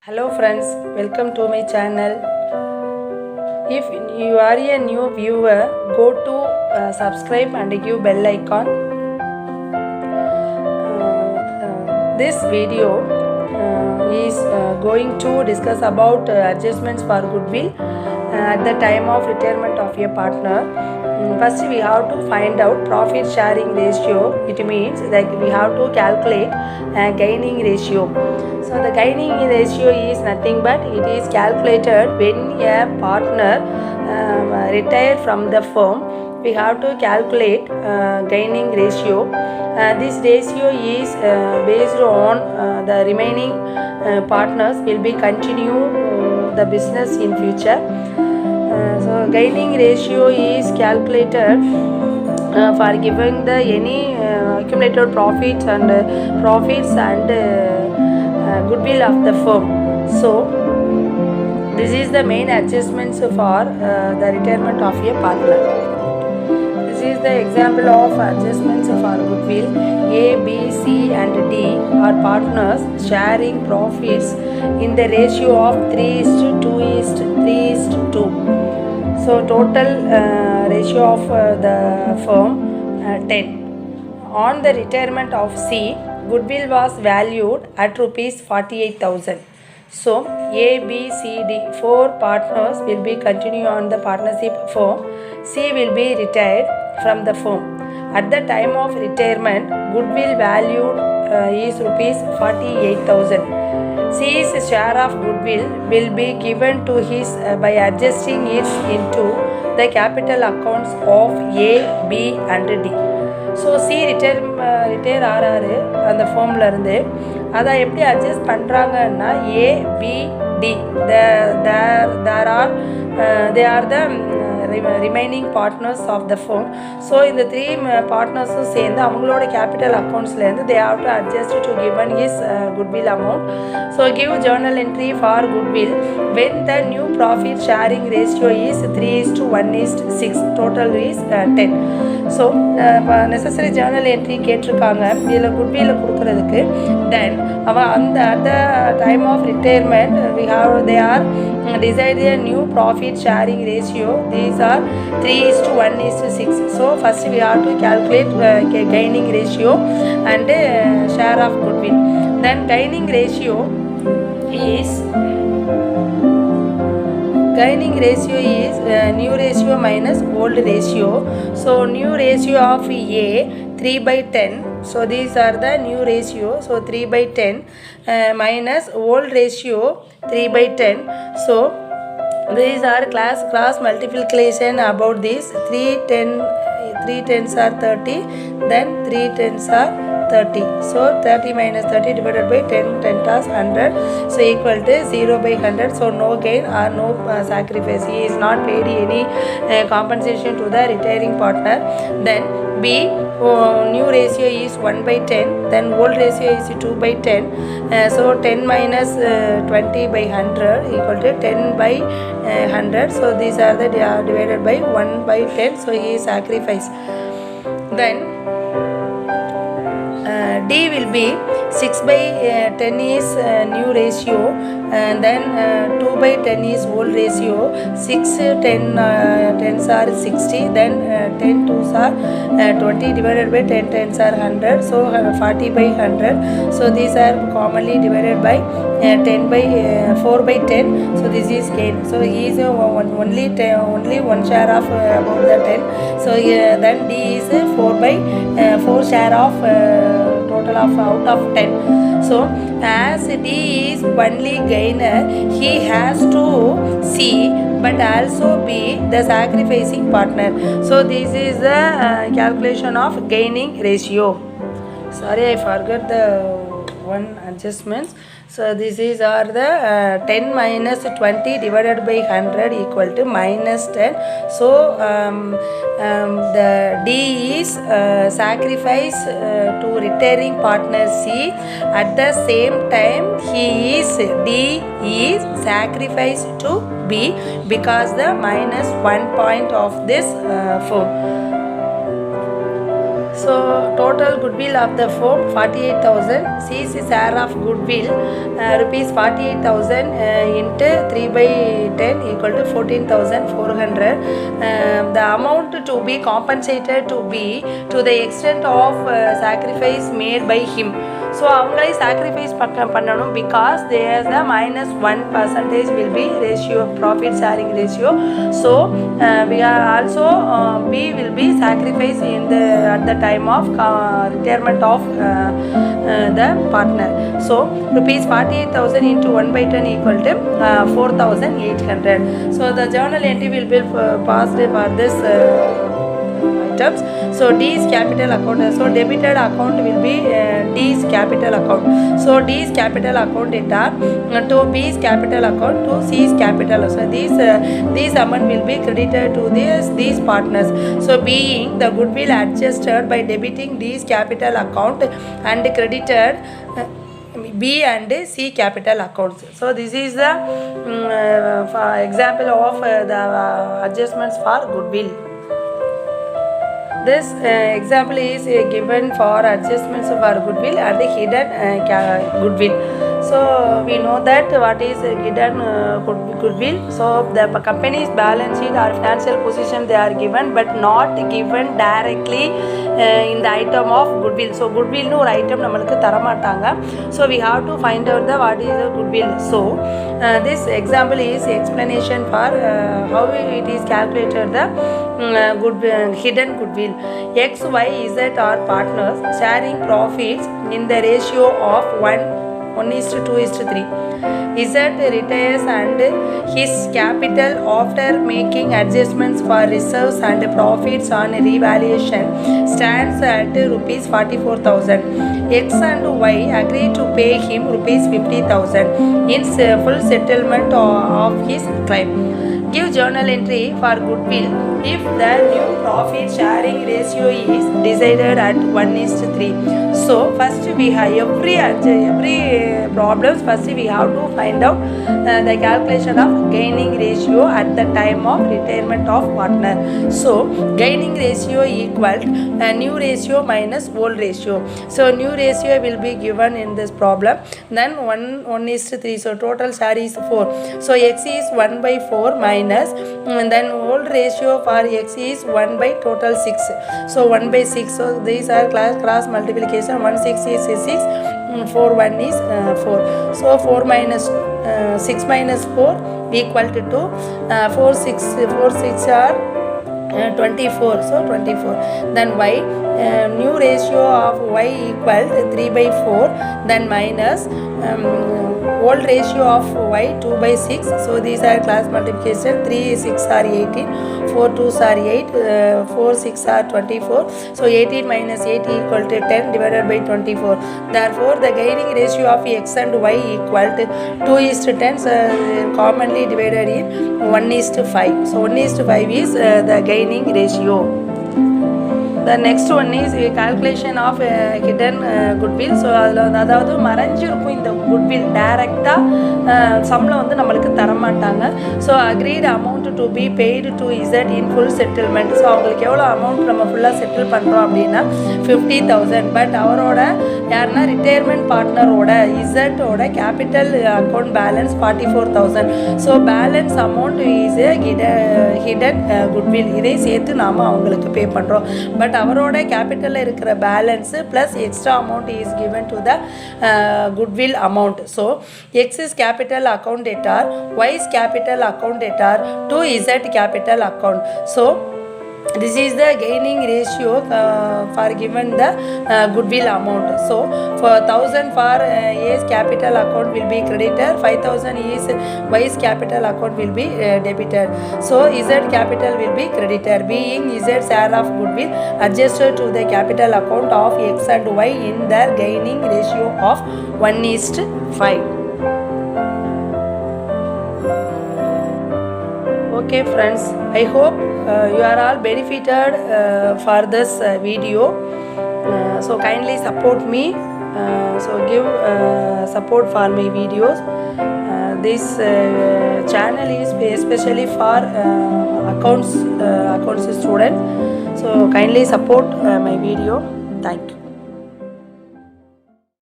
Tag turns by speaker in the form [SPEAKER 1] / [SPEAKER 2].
[SPEAKER 1] Hello friends, welcome to my channel. If you are a new viewer, go to subscribe and give bell icon. This video is going to discuss about adjustments for goodwill at the time of retirement of a partner. First we have to find out profit sharing ratio. It means that we have to calculate gaining ratio. So the gaining ratio is nothing but it is calculated when a partner retired from the firm. We have to calculate gaining ratio. This ratio is based on the remaining partners will be continue the business in future. So gaining ratio is calculated for giving the any accumulated profits and goodwill of the firm. So this is the main adjustments for the retirement of a partner. This is the example of adjustments for goodwill. A, B, C and D are partners sharing profits in the ratio of 3:2:3:2. So total ratio of the firm 10. On the retirement of C, goodwill was valued at rupees 48,000. So A, B, C, D, 4 partners will be continue on the partnership firm. C will be retired from the firm. At the time of retirement, goodwill valued is rupees 48,000. C's share of goodwill will be given to his by adjusting it into the capital accounts of A, B and D. So C retire ஆறாரு அந்த ஃபோமில் இருந்து அதை எப்படி adjust பண்ணுறாங்கன்னா ABD they are the remaining partners of the firm. So இந்த 3 பார்ட்னர்ஸும் சேர்ந்து அவங்களோட கேபிட்டல் அக்கௌண்ட்ஸ்லேருந்து they have to adjust to given his goodwill amount. So give journal entry for goodwill when the new profit sharing ratio is 3:1:6, total is 10. So necessary journal entry கேட்டிருக்காங்க இதில் குட்வில்ல கொடுக்கறதுக்கு. Then அவன் அந்த at the time of retirement they are decide a new profit sharing ratio. These are 3:1:6. So first we have to calculate gaining ratio and share of goodwill. Then gaining ratio is new ratio minus old ratio. So new ratio of A 3/10. So these are the new ratio. So 3/10 minus old ratio 3/10. So these are cross multiplication about this. 3 tens are 30, then 3 tens are 30. So 30 minus 30 divided by 10 10 100. So equal to 0/100. So no gain or no sacrifice. He is not paid any compensation to the retiring partner. Then B, new ratio is 1/10. Then old ratio is 2/10. So 10 minus 20/100 equal to 10/100. So these are the divided by 1/10. So he is sacrifice. Then D will be 6/10 is new ratio, and then 2/10 is old ratio. 6 10s are 60, then 10 2s are 20 divided by 10 10s are 100. So 40/100. So these are commonly divided by 4/10. So this is gain. So he is only one share of about the 10. So then D is 4 share of total of out of 10. So as D is only gainer, he has to see but also be the sacrificing partner. So this is the calculation of gaining ratio. Sorry, I forgot the one adjustments. So this is are the 10 minus 20 divided by 100 equal to minus 10. So the D is sacrifice to retiring partner C. At the same time D is sacrifice to B because the minus 1 point of this form. So total goodwill of the firm 48,000. C's share of goodwill rupees 48,000 into 3 by 10 equal to 14,400. The amount to be compensated to be to the extent of sacrifice made by him. So அவங்களே sacrifice பண்ணணும் because there the -1% will be ratio profit sharing ratio. So we are also B will be sacrificed in the at the time of retirement of the partner. So rupees 48,000 into 1/10 equal to 4,800. So the journal entry will be passed for this items. So D's capital account, so debited account will be D's capital account. So D's capital account data to B's capital account to C's capital. So these amount will be credited to these partners. So being the goodwill adjusted by debiting D's capital account and credited B and C capital accounts. So this is the example of the adjustments for goodwill. This example is given for adjustments for goodwill and hidden goodwill. So we know that what is hidden goodwill. So the company's balance sheet or financial position they are given but not given directly in the item of goodwill. So goodwill nu or item namalukku taramatanga. So we have to find out the what is the goodwill. So this example is explanation for how it is calculated the hidden goodwill. X, Y, Z are partners sharing profits in the ratio of 1:2:3. Z retires and his capital after making adjustments for reserves and profits on revaluation stands at rupees 44,000. X and Y agree to pay him rupees 50,000 in full settlement of his claim. Give journal entry for goodwill if the new profit sharing ratio is decided at 1:3. So first we have every problems first we have to find out the calculation of gaining ratio at the time of retirement of partner. So gaining ratio equal new ratio minus old ratio. So new ratio will be given in this problem. Then 1:3. So total share is 4. So X is 1/4 minus and then old ratio for X is 1 by total 6. So 1/6. So these are cross multiplication. 1 6 is 6. 4 1 is 4. So 4 minus 6 minus 4 equal to 2. 4 6 are 24. So 24. Then Y new ratio of Y equal to 3/4. Then minus old ratio of Y 2/6. So these are class multiplication. 3 6 are 18. 4 2s are 8. 4 6 are 24. So 18 minus 8 equal to 10 divided by 24. Therefore the gaining ratio of X and Y equal to 2:10. So commonly divided in 1:5. So 1:5 is the gaining ratio. The next one is calculation of hidden goodwill. So அதில் அதாவது மறைஞ்சிருக்கும் இந்த goodwill டைரெக்டாக சம்பளம் வந்து நம்மளுக்கு தரமாட்டாங்க. So agreed amount to be paid to Z in full settlement. So அவங்களுக்கு எவ்வளோ அமௌண்ட் நம்ம ஃபுல்லாக செட்டில் பண்ணுறோம் அப்படின்னா 50,000. பட் அவரோட யாருன்னா ரிட்டையர்மெண்ட் பார்ட்னரோட இசட்டோட capital account balance 44,000. So balance amount is hidden goodwill. இதை சேர்த்து நாம் அவங்களுக்கு பே பண்ணுறோம். பட் அவரோட கேபிட்டலில் இருக்கிற balance plus extra amount is given to the goodwill amount. So X is capital account debtor, Y is capital account debtor to Z capital account. So this is the gaining ratio for given the goodwill amount. So for 1,000 for A's capital account will be credited, 5,000 is Y's capital account will be debited. So Z capital will be credited, being Z share of goodwill adjusted to the capital account of X and Y in their gaining ratio of 1:5. Okay friends, I hope you are all benefited for this video. So kindly support me. So give support for my videos. this channel is especially for accounts students. So kindly support my video. Thank you.